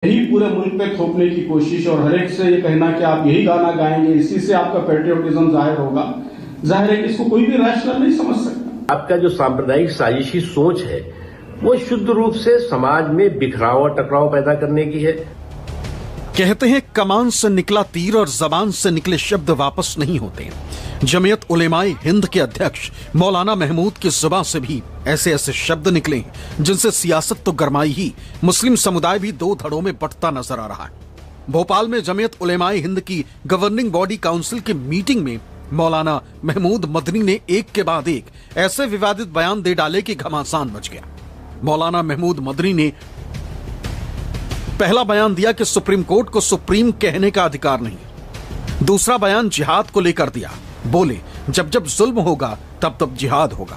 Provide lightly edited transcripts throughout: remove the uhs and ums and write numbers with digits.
यही पूरे मुल्क पे थोपने की कोशिश और हर एक से ये कहना कि आप यही गाना गाएंगे, इसी से आपका पेट्रियोटिज्म जाहिर होगा। जाहिर है कि इसको कोई भी रैशनल नहीं समझ सकता। आपका जो सांप्रदायिक साजिशी सोच है वो शुद्ध रूप से समाज में बिखराव और टकराव पैदा करने की है। कहते हैं कमान से निकला तीर और जबान से निकले शब्द वापस नहीं होते। जमीयत उलेमाए हिंद के अध्यक्ष मौलाना महमूद की जुबान से भी ऐसे ऐसे शब्द निकले हैं जिनसे सियासत तो गरमाई ही, मुस्लिम समुदाय भी दो धड़ों में बंटता नजर आ रहा है। भोपाल में जमीयत उलेमाए हिंद की गवर्निंग बॉडी काउंसिल की मीटिंग में मौलाना महमूद मदनी ने एक के बाद एक ऐसे विवादित बयान दे डाले कि घमासान मच गया। मौलाना महमूद मदनी ने पहला बयान दिया कि सुप्रीम कोर्ट को सुप्रीम कहने का अधिकार नहीं। दूसरा बयान जिहाद को लेकर दिया, बोले जब जब जुल्म होगा तब तब जिहाद होगा।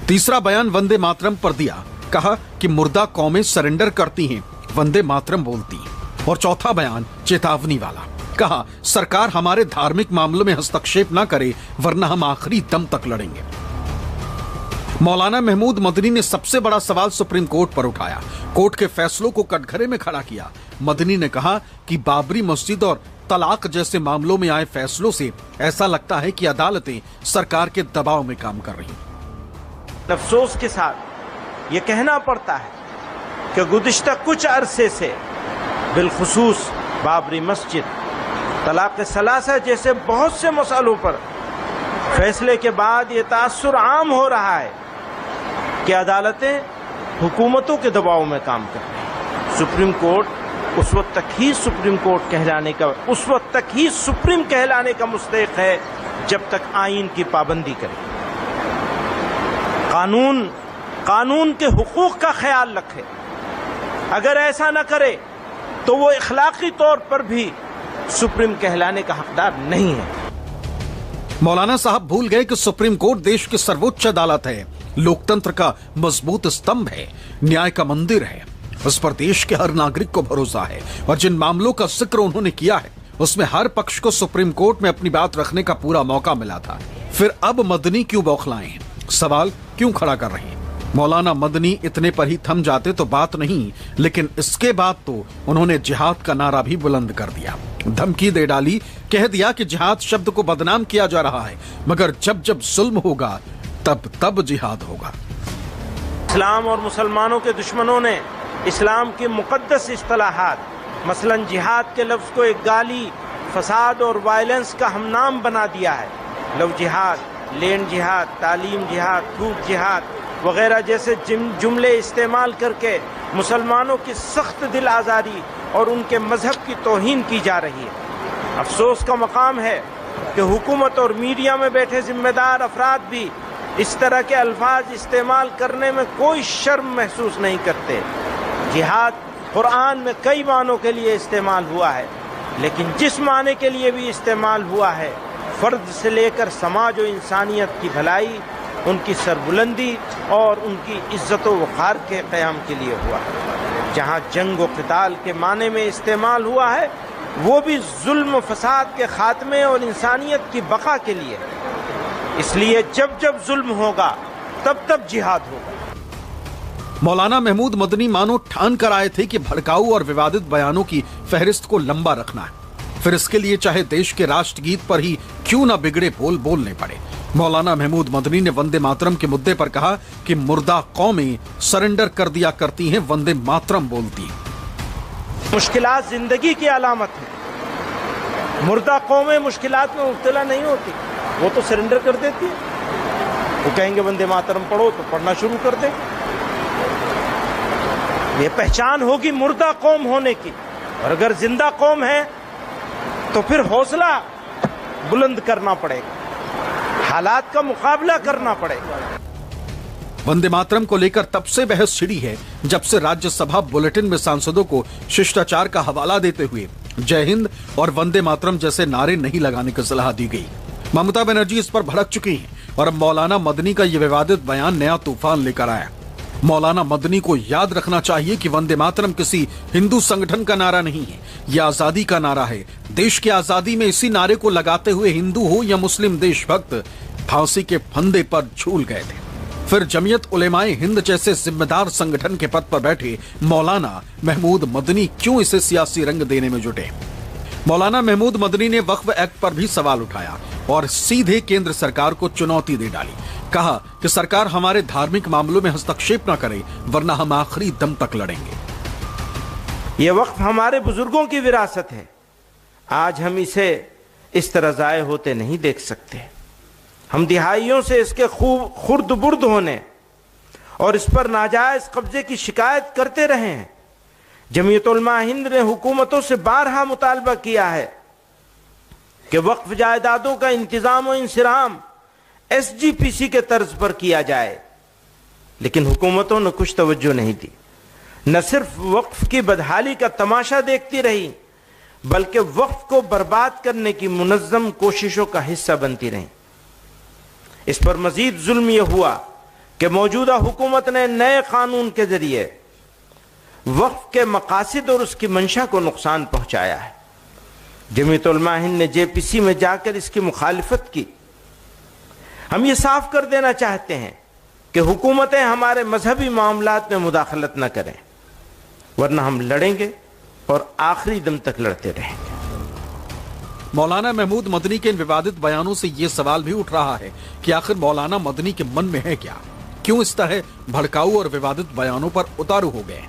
तीसरा बयान वंदे मातरम पर दिया, कहा कि मुर्दा कौमें सरेंडर करती हैं, वंदे मातरम बोलती हैं। और चौथा बयान चेतावनी वाला, कहा सरकार हमारे धार्मिक मामलों में हस्तक्षेप ना करे वरना हम आखिरी दम तक लड़ेंगे। मौलाना महमूद मदनी ने सबसे बड़ा सवाल सुप्रीम कोर्ट पर उठाया, कोर्ट के फैसलों को कटघरे में खड़ा किया। मदनी ने कहा कि बाबरी मस्जिद और तलाक जैसे मामलों में आए फैसलों से ऐसा लगता है कि अदालतें सरकार के दबाव में काम कर रही हैं। अफसोस के साथ ये कहना पड़ता है कि गुज़िश्ता कुछ अरसे से बिलखुसूस बाबरी मस्जिद, तलाक सलासा जैसे बहुत से मसलों पर फैसले के बाद ये तासुर आम हो रहा है कि अदालतें हुकूमतों के दबाव में काम कर रही हैं। सुप्रीम कोर्ट उस वक्त तक ही सुप्रीम कहलाने का मुस्तहिक है जब तक आईन की पाबंदी करे, कानून के हुकूक का ख्याल रखे। अगर ऐसा न करे तो वो इखलाकी तौर पर भी सुप्रीम कहलाने का हकदार नहीं है। मौलाना साहब भूल गए कि सुप्रीम कोर्ट देश की सर्वोच्च अदालत है, लोकतंत्र का मजबूत स्तंभ है, न्याय का मंदिर है। उस पर देश के हर नागरिक को भरोसा है और जिन मामलों का जिक्र उन्होंने किया है उसमें हर पक्ष को सुप्रीम कोर्ट में अपनी बात रखने का पूरा मौका मिला था। फिर अब मदनी क्यों बौखलाए हैं, सवाल क्यों खड़ा कर रहे हैं? मौलाना मदनी इतने पर ही थम जाते तो बात नहीं, लेकिन इसके बाद तो उन्होंने जिहाद का नारा भी बुलंद कर दिया, धमकी दे डाली, कह दिया कि जिहाद शब्द को बदनाम किया जा रहा है, मगर जब जब जुल्म होगा तब तब जिहाद होगा। इस्लाम और मुसलमानों के दुश्मनों ने इस्लाम की मुकद्दस इस्तिलाहात मसलन जिहाद के लफ्ज को एक गाली, फसाद और वायलेंस का हमनाम बना दिया है। लव जिहाद, लैंड जिहाद, तालीम जिहाद, थूक जिहाद वगैरह जैसे जुमले इस्तेमाल करके मुसलमानों की सख्त दिल आज़ारी और उनके मजहब की तौहीन की जा रही है। अफसोस का मकाम है कि हुकूमत और मीडिया में बैठे जिम्मेदार अफराद भी इस तरह के अल्फाज इस्तेमाल करने में कोई शर्म महसूस नहीं करते। जिहाद कुरान में कई मानों के लिए इस्तेमाल हुआ है, लेकिन जिस माने के लिए भी इस्तेमाल हुआ है फ़र्द से लेकर समाज और इंसानियत की भलाई, उनकी सरबुलंदी और उनकी इज्जत व वक़ार के क़याम के लिए हुआ है। जहाँ जंग व क़िताल के माने में इस्तेमाल हुआ है वो भी जुल्म फसाद के खात्मे और इंसानियत की बका के लिए। इसलिए जब जब जुल्म होगा तब तब जिहाद होगा। मौलाना महमूद मदनी मानो ठान कर आए थे कि भड़काऊ और विवादित बयानों की फहरिस्त को लंबा रखना है, फिर इसके लिए चाहे देश के राष्ट्रगीत पर ही क्यों न बिगड़े बोल बोलने पड़े। मौलाना महमूद मदनी ने वंदे मातरम के मुद्दे पर कहा कि मुर्दा कौमें सरेंडर कर दिया करती हैं, वंदे मातरम बोलती हैं। मुश्किलात जिंदगी की अलामत है। मुर्दा कौमें मुश्किलात में मुब्तला नहीं होती, वो तो सरेंडर कर देती है। वो कहेंगे वंदे मातरम पढ़ो तो पढ़ना शुरू कर दे। ये पहचान होगी मुर्दा कौम होने की। और अगर जिंदा कौम है तो फिर हौसला बुलंद करना पड़ेगा, हालात का मुकाबला करना पड़ेगा। वंदे मातरम को लेकर तब से बहस छिड़ी है जब से राज्यसभा बुलेटिन में सांसदों को शिष्टाचार का हवाला देते हुए जय हिंद और वंदे मातरम जैसे नारे नहीं लगाने की सलाह दी गई। ममता बनर्जी इस पर भड़क चुकी हैं और अब मौलाना मदनी का ये विवादित बयान नया तूफान लेकर आया। मौलाना मदनी को याद रखना चाहिए कि वंदे मातरम किसी हिंदू संगठन का नारा नहीं है, यह आजादी का नारा है। देश की आजादी में इसी नारे को लगाते हुए हिंदू हो या मुस्लिम देशभक्त फांसी के फंदे पर झूल गए थे। फिर जमीयत उलेमाए हिंद जैसे जिम्मेदार संगठन के पद पर बैठे मौलाना महमूद मदनी क्यों इसे सियासी रंग देने में जुटे? मौलाना महमूद मदनी ने वक्फ एक्ट पर भी सवाल उठाया और सीधे केंद्र सरकार को चुनौती दे डाली। कहा कि सरकार हमारे धार्मिक मामलों में हस्तक्षेप न करे, वरना हम आखिरी दम तक लड़ेंगे। ये वक्फ हमारे बुजुर्गों की विरासत है, आज हम इसे इस तरह जाये होते नहीं देख सकते। हम दिहाइयों से इसके खूब खुर्द बुर्द होने और इस पर नाजायज कब्जे की शिकायत करते रहे हैं। जमीयत उलमा हिंद ने हुकूमतों से बारहा मुतालबा किया है कि वक्फ जायदादों का इंतजाम और इंसिराम SGPC के तर्ज पर किया जाए, लेकिन हुकूमतों ने कुछ तवज्जो नहीं दी। न सिर्फ वक्फ की बदहाली का तमाशा देखती रही, बल्कि वक्फ को बर्बाद करने की मुनज़्ज़म कोशिशों का हिस्सा बनती रही। इस पर मजीद जुल्म यह हुआ कि मौजूदा हुकूमत ने नए कानून के जरिए वक्फ के मकासिद और उसकी मंशा को नुकसान पहुंचाया है। जमीयत उलमा हिंद ने JPC में जाकर इसकी मुखालिफत की। हम ये साफ कर देना चाहते हैं कि हुकूमतें हमारे मजहबी मामलात में मुदाखलत न करें, वरना हम लड़ेंगे और आखिरी दम तक लड़ते रहेंगे। मौलाना महमूद मदनी के इन विवादित बयानों से ये सवाल भी उठ रहा है कि आखिर मौलाना मदनी के मन में है क्या? क्यों इस तरह भड़काऊ और विवादित बयानों पर उतारू हो गए?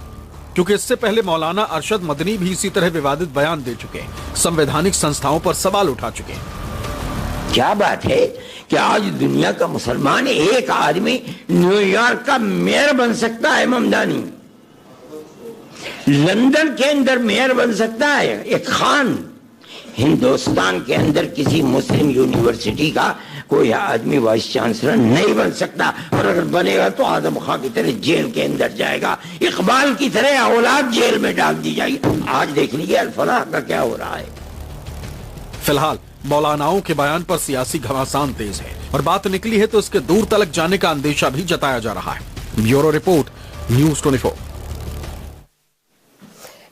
क्योंकि इससे पहले मौलाना अरशद मदनी भी इसी तरह विवादित बयान दे चुके, संवैधानिक संस्थाओं पर सवाल उठा चुके। क्या बात है कि आज दुनिया का मुसलमान एक आदमी न्यूयॉर्क का मेयर बन सकता है, ममदानी लंदन के अंदर मेयर बन सकता है एक खान, हिंदुस्तान के अंदर किसी मुस्लिम यूनिवर्सिटी का कोई आदमी वाइस चांसलर नहीं बन सकता, और अगर बनेगा तो आदम खां की तरह जेल के अंदर जाएगा, इकबाल की तरह औलाद जेल में डाल दी जाएगी। आज देख लीजिए अल-फलाह का क्या हो रहा है। फिलहाल मौलानाओं के बयान पर सियासी घमासान तेज है और बात निकली है तो इसके दूर तलक जाने का अंदेशा भी जताया जा रहा है। Bureau report, news 24।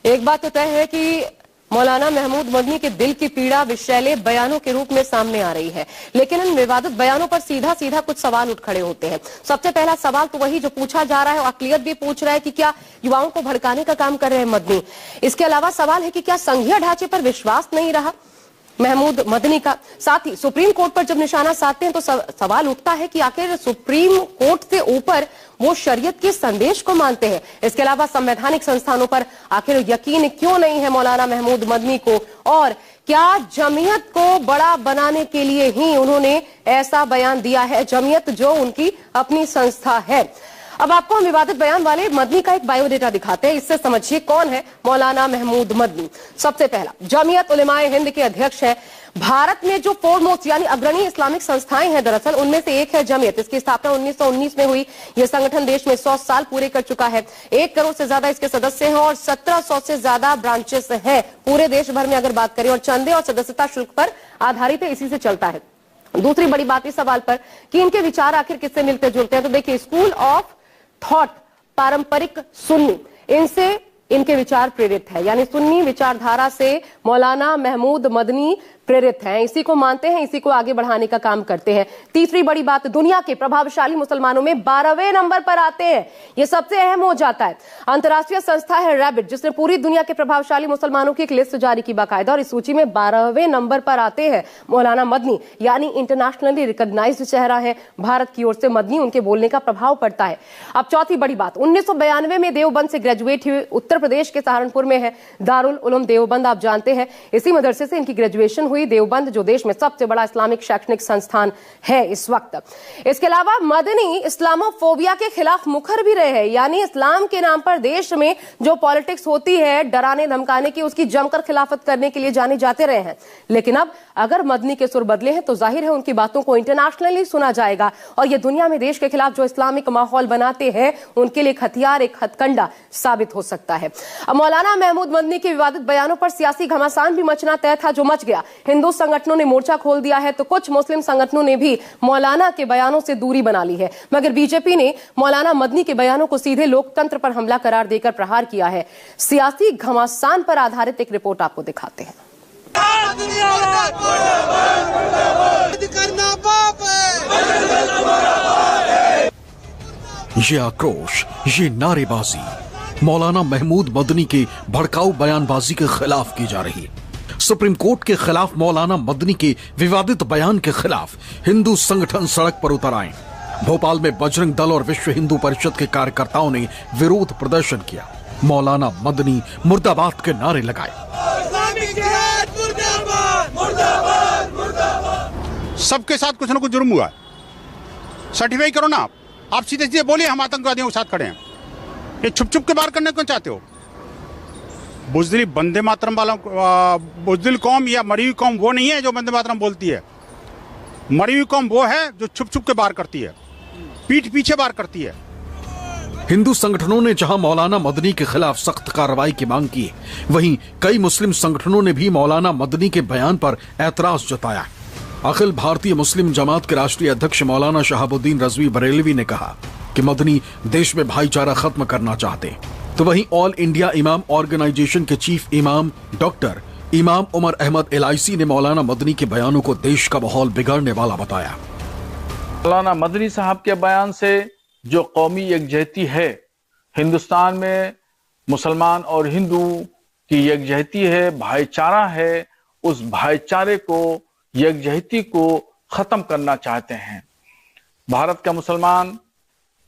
एक बात तो तय है कि मौलाना महमूद मदनी के दिल की पीड़ा विषैले बयानों के रूप में सामने आ रही है, लेकिन इन विवादित बयानों पर सीधा सीधा कुछ सवाल उठ खड़े होते हैं। सबसे पहला सवाल तो वही जो पूछा जा रहा है और अक़लियत भी पूछ रहा है कि क्या युवाओं को भड़काने का काम कर रहे हैं मदनी। इसके अलावा सवाल है कि क्या संघीय ढांचे पर विश्वास नहीं रहा महमूद मदनी का। साथ ही सुप्रीम कोर्ट पर जब निशाना साधते हैं तो सवाल उठता है कि आखिर सुप्रीम कोर्ट से ऊपर वो शरीयत के संदेश को मानते हैं। इसके अलावा संवैधानिक संस्थानों पर आखिर यकीन क्यों नहीं है मौलाना महमूद मदनी को, और क्या जमीयत को बड़ा बनाने के लिए ही उन्होंने ऐसा बयान दिया है, जमीयत जो उनकी अपनी संस्था है। अब आपको हम विवादित बयान वाले मदनी का एक बायोडेटा दिखाते हैं, इससे समझिए कौन है मौलाना महमूद मदनी। सबसे पहला, जमीयत उलेमाए हिंद के अध्यक्ष हैं। भारत में जो फोरमोस्ट यानी अग्रणी इस्लामिक संस्थाएं हैं दरअसल उनमें से एक है जमीयत। इसकी स्थापना 1919 में हुई। यह संगठन देश में 100 साल पूरे कर चुका है। 1 करोड़ से ज्यादा इसके सदस्य हैं और 1700 से ज्यादा ब्रांचेस हैं पूरे देश भर में अगर बात करें, और चंदे और सदस्यता शुल्क पर आधारित है, इसी से चलता है। दूसरी बड़ी बात इस सवाल पर कि इनके विचार आखिर किससे मिलते जुलते हैं, तो देखिए स्कूल ऑफ थॉट पारंपरिक सुन्नी, इनसे इनके विचार प्रेरित है, यानी सुन्नी विचारधारा से मौलाना महमूद मदनी प्रेरित हैं, इसी को मानते हैं, इसी को आगे बढ़ाने का काम करते हैं। तीसरी बड़ी बात, दुनिया के प्रभावशाली मुसलमानों में 12वें नंबर पर आते हैं। यह सबसे अहम हो जाता है। अंतर्राष्ट्रीय संस्था है रैबिट, जिसने पूरी दुनिया के प्रभावशाली मुसलमानों की एक लिस्ट जारी की बाकायदा, और इस सूची में 12वें नंबर पर आते हैं मौलाना मदनी, यानी इंटरनेशनली रिकॉग्नाइज्ड चेहरा है। भारत की ओर से मदनी, उनके बोलने का प्रभाव पड़ता है। अब चौथी बड़ी बात, 1992 में देवबंद से ग्रेजुएट हुए, उत्तर प्रदेश के सहारनपुर में है दारुल उलूम देवबंद, आप जानते हैं, इसी मदरसे से इनकी ग्रेजुएशन हुई। देवबंद जो देश में सबसे बड़ा इस्लामिक शैक्षणिक संस्थान है इस वक्त। इसके अलावा मदनी इस्लामोफोबिया के खिलाफ मुखर भी रहे हैं, यानी इस्लाम के नाम पर देश में जो पॉलिटिक्स होती है डराने धमकाने की, उसकी जमकर खिलाफत करने के लिए जाने जाते रहे हैं। लेकिन अब अगर मदनी के सुर बदले हैं तो जाहिर है उनकी बातों को इंटरनेशनली सुना जाएगा, और यह दुनिया में देश के खिलाफ जो इस्लामिक माहौल बनाते हैं उनके लिए एक हथियार, एक हथकंडा साबित हो सकता है। अब मौलाना महमूद मदनी के विवादित बयानों पर सियासी घमासान भी मचना तय था, जो मच गया। हिंदू संगठनों ने मोर्चा खोल दिया है, तो कुछ मुस्लिम संगठनों ने भी मौलाना के बयानों से दूरी बना ली है, मगर बीजेपी ने मौलाना मदनी के बयानों को सीधे लोकतंत्र पर हमला करार देकर प्रहार किया है। सियासी घमासान पर आधारित एक रिपोर्ट आपको दिखाते हैं। ये आक्रोश, ये नारेबाजी मौलाना महमूद मदनी के भड़काऊ बयानबाजी के खिलाफ की जा रही है। सुप्रीम कोर्ट के खिलाफ मौलाना मदनी के विवादित बयान के खिलाफ हिंदू संगठन सड़क पर उतर आए। भोपाल में बजरंग दल और विश्व हिंदू परिषद के कार्यकर्ताओं ने विरोध प्रदर्शन किया। मौलाना मदनी मुर्दाबाद के नारे लगाए। सबके साथ कुछ ना कुछ जुर्म हुआ है, सर्टिफाई करो ना। आप सीधे सीधे बोलिए हम आतंकवादियों के साथ खड़े हैं। ये छुप छुप के बाहर करने क्यों चाहते हो? बुजदिल वंदे मातरम वाला बुजदिल कौम या मरी हुई कौम वो नहीं है जो वंदे मातरम बोलती है। मरी हुई कौम वो है जो छुप छुप के बाहर करती है, पीठ पीछे बाहर करती है। हिंदू संगठनों ने जहां मौलाना मदनी के खिलाफ सख्त कार्रवाई की मांग की, वहीं कई मुस्लिम संगठनों ने भी मौलाना मदनी के बयान पर ऐतराज जताया। अखिल भारतीय मुस्लिम जमात के राष्ट्रीय अध्यक्ष मौलाना शहाबुद्दीन रजवी बरेलवी ने कहा कि मदनी देश में भाईचारा खत्म करना चाहते, तो वहीं ऑल इंडिया इमाम ऑर्गेनाइजेशन के चीफ इमाम डॉक्टर इमाम उमर अहमद एलआईसी ने मौलाना मदनी के बयानों को देश का माहौल बिगाड़ने वाला बताया। मौलाना मदनी साहब के बयान से जो कौमी यकजहती है, हिंदुस्तान में मुसलमान और हिंदू की यकजहती है, भाईचारा है, उस भाईचारे को, यकजहती को खत्म करना चाहते हैं। भारत का मुसलमान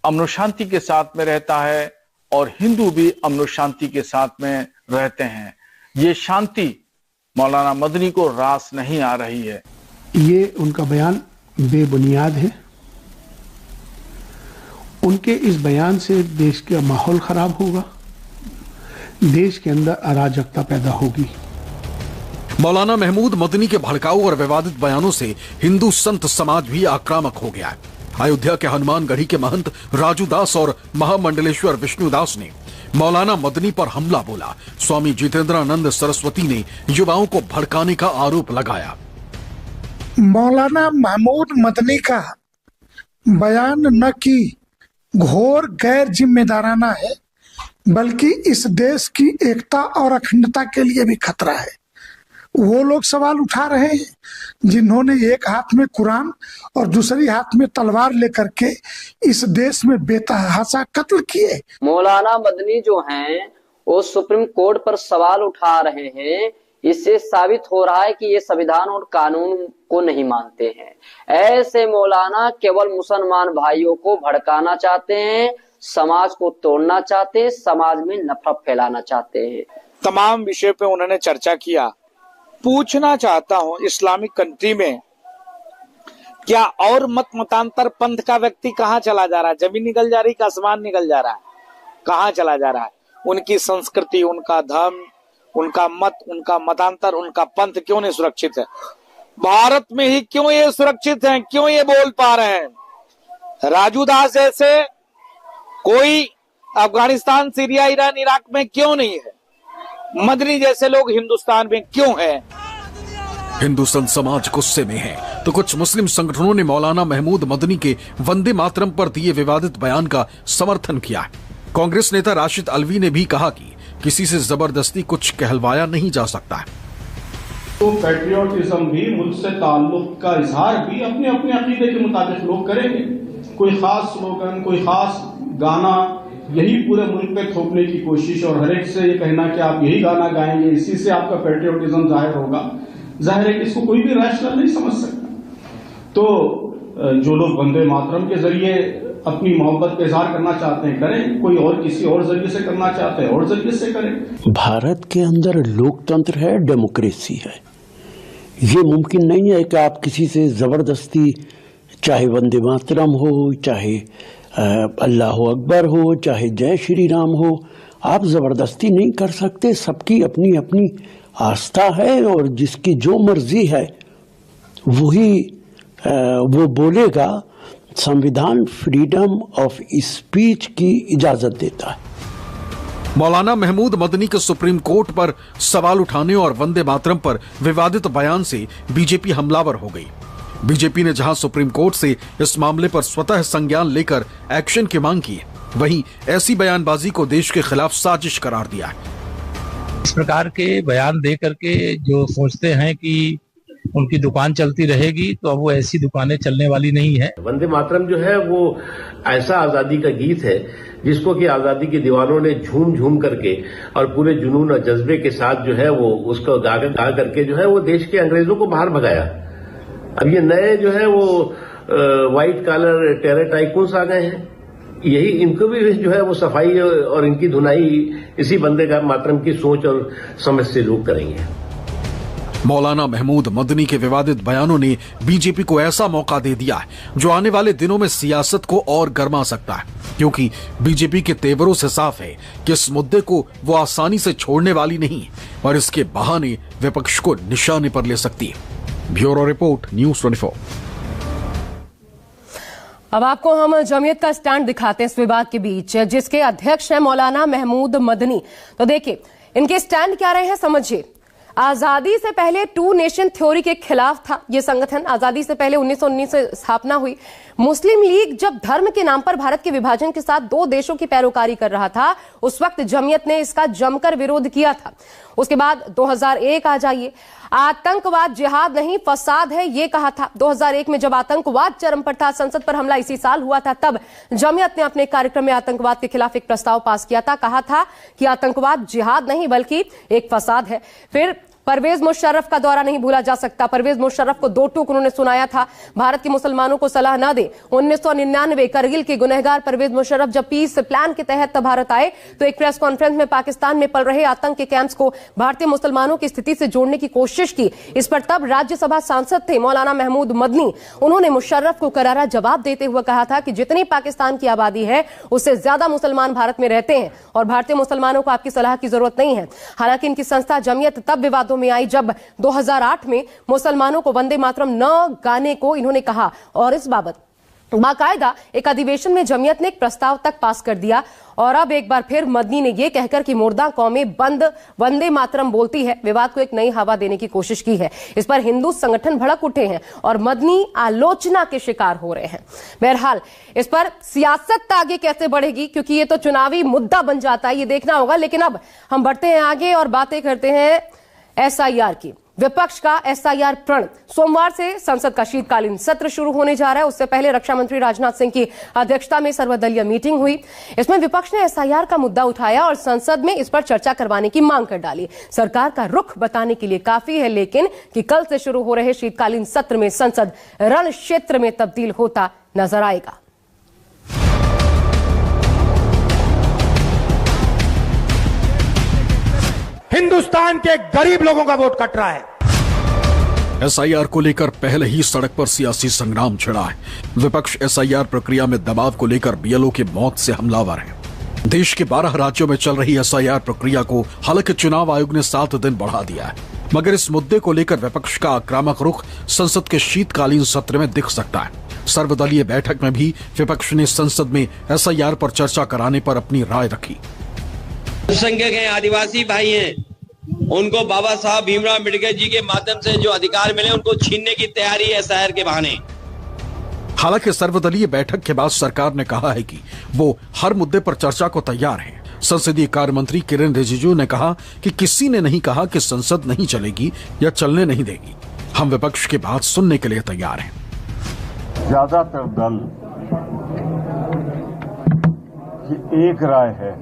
अमन शांति के साथ में रहता है और हिंदू भी अमन शांति के साथ में रहते हैं। ये शांति मौलाना मदनी को रास नहीं आ रही है। ये उनका बयान बेबुनियाद है। उनके इस बयान से देश का माहौल खराब होगा, देश के अंदर अराजकता पैदा होगी। मौलाना महमूद मदनी के भड़काऊ और विवादित बयानों से हिंदू संत समाज भी आक्रामक हो गया है। अयोध्या के हनुमानगढ़ी के महंत राजू दास और महामंडलेश्वर विष्णुदास ने मौलाना मदनी पर हमला बोला। स्वामी जितेंद्रानंद सरस्वती ने युवाओं को भड़काने का आरोप लगाया। मौलाना महमूद मदनी का बयान न कि घोर गैर जिम्मेदाराना है, बल्कि इस देश की एकता और अखंडता के लिए भी खतरा है। वो लोग सवाल उठा रहे हैं जिन्होंने एक हाथ में कुरान और दूसरी हाथ में तलवार लेकर के इस देश में बेतहाशा कत्ल किए। मौलाना मदनी जो हैं वो सुप्रीम कोर्ट पर सवाल उठा रहे हैं। इससे साबित हो रहा है कि ये संविधान और कानून को नहीं मानते हैं। ऐसे मौलाना केवल मुसलमान भाइयों को भड़काना चाहते हैं, समाज को तोड़ना चाहते हैं, समाज में नफरत फैलाना चाहते हैं। तमाम विषय पे उन्होंने चर्चा किया। पूछना चाहता हूं, इस्लामिक कंट्री में क्या और मतांतर पंथ का व्यक्ति कहाँ चला जा रहा है? जमीन निकल जा रही है, आसमान निकल जा रहा है, कहाँ चला जा रहा है? उनकी संस्कृति, उनका धर्म, उनका मत, उनका मतांतर, उनका पंथ क्यों नहीं सुरक्षित है? भारत में ही क्यों ये सुरक्षित हैं? क्यों ये बोल पा रहे हैं? राजू दास जैसे कोई अफगानिस्तान, सीरिया, ईरान, इराक में क्यों नहीं है? मदनी जैसे लोग हिंदुस्तान में क्यों हैं? हिंदू संत समाज गुस्से में है, तो कुछ मुस्लिम संगठनों ने मौलाना महमूद मदनी के वंदे मातरम पर दिए विवादित बयान का समर्थन किया है। कांग्रेस नेता राशिद अलवी ने भी कहा कि किसी से जबरदस्ती कुछ कहलवाया नहीं जा सकता है। तो पैट्रियोटिज्म भी, मुल्क से ताल्लुक का इजहार भी अपने अपने अकीदे के मुताबिक लोग करेंगे। कोई खास स्लोगन, कोई खास गाना यही पूरे मुल्क पे थोपने की कोशिश और हर एक से ये कहना कि आप यही गाना गाएंगे, इसी से आपका पैट्रियोटिज्म जाहिर होगा, जाहिर है कि इसको कोई भी रैशनल नहीं समझ सकता। तो जो लोग वंदे मातरम के जरिए अपनी मोहब्बत का इजहार करना चाहते हैं करें, कोई और किसी और जरिए से करना चाहते हैं और जरिए से करें। भारत के अंदर लोकतंत्र है, डेमोक्रेसी है। ये मुमकिन नहीं है कि आप किसी से जबरदस्ती, चाहे वंदे मातरम हो, चाहे अल्लाह अकबर हो, चाहे जय श्री राम हो, आप जबरदस्ती नहीं कर सकते। सबकी अपनी अपनी आस्था है और जिसकी जो मर्जी है वही वो बोलेगा। संविधान फ्रीडम ऑफ स्पीच की इजाजत देता है। मौलाना महमूद मदनी के सुप्रीम कोर्ट पर सवाल उठाने और वंदे मातरम पर विवादित बयान से बीजेपी हमलावर हो गई। बीजेपी ने जहां सुप्रीम कोर्ट से इस मामले पर स्वतः संज्ञान लेकर एक्शन की मांग की, वहीं ऐसी बयानबाजी को देश के खिलाफ साजिश करार दिया है। इस प्रकार के बयान दे करके जो सोचते हैं कि उनकी दुकान चलती रहेगी, तो अब वो ऐसी दुकानें चलने वाली नहीं है। वंदे मातरम जो है वो ऐसा आजादी का गीत है जिसको कि आजादी के दीवानों ने झूम झूम करके और पूरे जुनून और जज्बे के साथ जो है वो उसको गा करके जो है वो देश के अंग्रेजों को बाहर भगाया। अब ये नए जो है वो व्हाइट कॉलर टेरर टाइकून्स आ गए हैं, यही इनको भी जो है वो सफाई और इनकी धुनाई इसी वंदे मातरम की सोच और समझ से लोग करेंगे। मौलाना महमूद मदनी के विवादित बयानों ने बीजेपी को ऐसा मौका दे दिया है जो आने वाले दिनों में सियासत को और गर्मा सकता है, क्योंकि बीजेपी के तेवरों से साफ है कि इस मुद्दे को वो आसानी से छोड़ने वाली नहीं और इसके बहाने विपक्ष को निशाने पर ले सकती है। Bureau report, news 24। अब आपको हम जमीयत का स्टैंड दिखाते हैं इस विवाद के बीच, जिसके अध्यक्ष हैं मौलाना महमूद मदनी। तो देखिए इनके स्टैंड क्या रहे हैं, समझिए। आजादी से पहले टू नेशन थ्योरी के खिलाफ था ये संगठन। आजादी से पहले 1919 से स्थापना हुई। मुस्लिम लीग जब धर्म के नाम पर भारत के विभाजन के साथ दो देशों की पैरोकारी कर रहा था, उस वक्त जमीयत ने इसका जमकर विरोध किया था। उसके बाद 2001 आ जाइए, आतंकवाद जिहाद नहीं फसाद है ये कहा था। 2001 में जब आतंकवाद चरम पर था, संसद पर हमला इसी साल हुआ था, तब जमीयत ने अपने कार्यक्रम में आतंकवाद के खिलाफ एक प्रस्ताव पास किया था। कहा था कि आतंकवाद जिहाद नहीं बल्कि एक फसाद है। फिर परवेज मुशर्रफ का दौरा नहीं भूला जा सकता। परवेज मुशर्रफ को दो टूक उन्होंने सुनाया था, भारत के मुसलमानों को सलाह न दे। 1999 करगिल के गुनहगार परवेज मुशर्रफ जब पीस प्लान के तहत भारत आए तो एक प्रेस कॉन्फ्रेंस में पाकिस्तान में पल रहे आतंक के कैंप्स को भारतीय मुसलमानों की स्थिति से जोड़ने की कोशिश की। इस पर तब राज्यसभा सांसद थे मौलाना महमूद मदनी। उन्होंने मुशर्रफ को करारा जवाब देते हुए कहा था कि जितनी पाकिस्तान की आबादी है उससे ज्यादा मुसलमान भारत में रहते हैं और भारतीय मुसलमानों को आपकी सलाह की जरूरत नहीं है। हालांकि इनकी संस्था जमीयत तब विवादों में आई जब 2008 में मुसलमानों को वंदे मातरम न गाने को इन्होंने कहा और इस बाबत बाकायदा एक अधिवेशन में जमीयत ने एक प्रस्ताव तक पास कर दिया। और अब एक बार फिर मदनी ने यह कहकर कि मुर्दा कौमें बंद वंदे मातरम बोलती है, विवाद को एक नई हवा देने की कोशिश की है। इस पर हिंदू संगठन भड़क उठे हैं और मदनी आलोचना के शिकार हो रहे हैं। बहरहाल इस पर सियासत आगे कैसे बढ़ेगी, क्योंकि ये तो चुनावी मुद्दा बन जाता है, ये देखना होगा। लेकिन अब हम बढ़ते हैं आगे और बातें करते हैं एसआईआर की। विपक्ष का एसआईआर प्रण। सोमवार से संसद का शीतकालीन सत्र शुरू होने जा रहा है। उससे पहले रक्षा मंत्री राजनाथ सिंह की अध्यक्षता में सर्वदलीय मीटिंग हुई। इसमें विपक्ष ने एसआईआर का मुद्दा उठाया और संसद में इस पर चर्चा करवाने की मांग कर डाली। सरकार का रुख बताने के लिए काफी है, लेकिन कि कल से शुरू हो रहे शीतकालीन सत्र में संसद रण क्षेत्र में तब्दील होता नजर आएगा। हिंदुस्तान के गरीब लोगों का वोट कट रहा है। एसआईआर को लेकर पहले ही सड़क पर सियासी संग्राम छिड़ा है। विपक्ष एसआईआर प्रक्रिया में दबाव को लेकर बीएलओ की मौत से हमलावर है। देश के 12 राज्यों में चल रही एसआईआर प्रक्रिया को हालांकि चुनाव आयोग ने 7 दिन बढ़ा दिया है, मगर इस मुद्दे को लेकर विपक्ष का आक्रामक रुख संसद के शीतकालीन सत्र में दिख सकता है। सर्वदलीय बैठक में भी विपक्ष ने संसद में एसआईआर पर चर्चा कराने पर अपनी राय रखी। अल्पसंख्यक हैं, आदिवासी भाई हैं, उनको बाबा साहब भीमराव अम्बेडकर जी के माध्यम से जो अधिकार मिले उनको छीनने की तैयारी है एसआईआर के बहाने। हालांकि सर्वदलीय बैठक के बाद सरकार ने कहा है कि वो हर मुद्दे पर चर्चा को तैयार है। संसदीय कार्य मंत्री किरेन रिजिजू ने कहा कि किसी ने नहीं कहा कि संसद नहीं चलेगी या चलने नहीं देगी। हम विपक्ष की बात सुनने के लिए तैयार हैं। ज्यादातर दल की एक राय है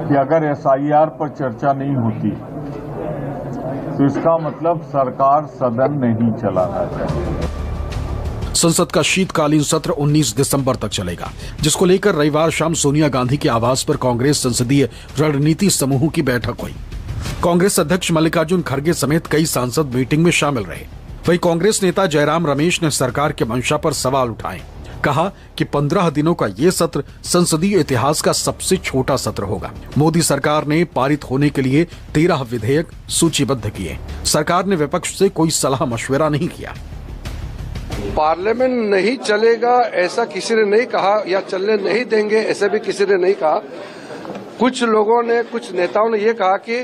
कि अगर एसआईआर पर चर्चा नहीं होती तो इसका मतलब सरकार सदन नहीं चलाना चाहिए। संसद का शीतकालीन सत्र 19 दिसंबर तक चलेगा, जिसको लेकर रविवार शाम सोनिया गांधी के आवास पर कांग्रेस संसदीय रणनीति समूह की बैठक हुई। कांग्रेस अध्यक्ष मल्लिकार्जुन खड़गे समेत कई सांसद मीटिंग में शामिल रहे। वहीं कांग्रेस नेता जयराम रमेश ने सरकार के मंशा पर सवाल उठाए। कहा कि 15 दिनों का ये सत्र संसदीय इतिहास का सबसे छोटा सत्र होगा। मोदी सरकार ने पारित होने के लिए 13 विधेयक सूचीबद्ध किए। सरकार ने विपक्ष से कोई सलाह मशवरा नहीं किया। पार्लियामेंट नहीं चलेगा ऐसा किसी ने नहीं कहा, या चलने नहीं देंगे ऐसा भी किसी ने नहीं कहा। कुछ लोगों ने, कुछ नेताओं ने ये कहा कि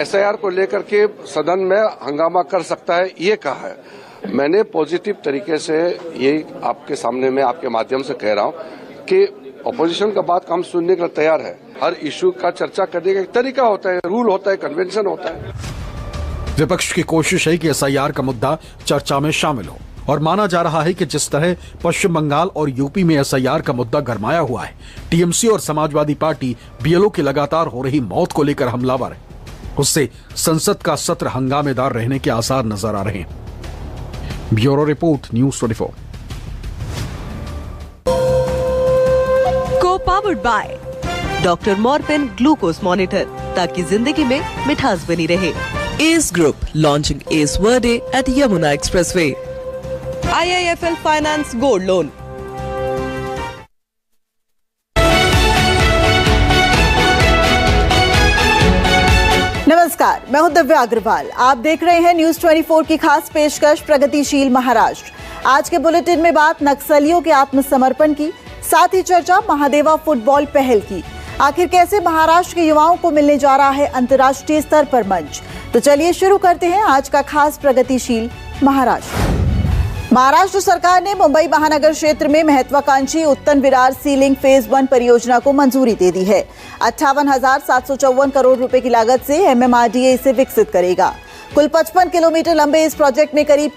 एसआईआर को लेकर के सदन में हंगामा कर सकता है, ये कहा है। मैंने पॉजिटिव तरीके से ये आपके सामने में आपके माध्यम से कह रहा हूं कि ऑपोजिशन का बात हम सुनने के लिए तैयार है। हर इशू का चर्चा करने का एक तरीका होता है, रूल होता है, कन्वेंशन होता है। विपक्ष की कोशिश है कि एसआईआर का मुद्दा चर्चा में शामिल हो और माना जा रहा है कि जिस तरह पश्चिम बंगाल और यूपी में एसआईआर का मुद्दा गरमाया हुआ है, टीएमसी और समाजवादी पार्टी बीएलओ की लगातार हो रही मौत को लेकर हमलावर है, उससे संसद का सत्र हंगामेदार रहने के आसार नजर आ रहे हैं। Bureau report, news 24। को powered by doctor Morepen glucose monitor, ताकि जिंदगी में मिठास बनी रहे। Ace group launching Ace Verde at Yamuna expressway. IIFL finance gold loan. नमस्कार, मैं हूं दिव्या अग्रवाल। आप देख रहे हैं न्यूज 24 की खास पेशकश प्रगतिशील महाराष्ट्र। आज के बुलेटिन में बात नक्सलियों के आत्मसमर्पण की, साथ ही चर्चा महादेवा फुटबॉल पहल की। आखिर कैसे महाराष्ट्र के युवाओं को मिलने जा रहा है अंतर्राष्ट्रीय स्तर पर मंच। तो चलिए शुरू करते हैं आज का खास प्रगतिशील महाराष्ट्र। महाराष्ट्र सरकार ने मुंबई महानगर क्षेत्र में महत्वाकांक्षी उत्तन विरार सीलिंग फेज 1 परियोजना को मंजूरी दे दी है। 58,754 करोड़ रुपए की लागत से MMRDA इसे विकसित करेगा। कुल 55 किलोमीटर लंबे इस प्रोजेक्ट में करीब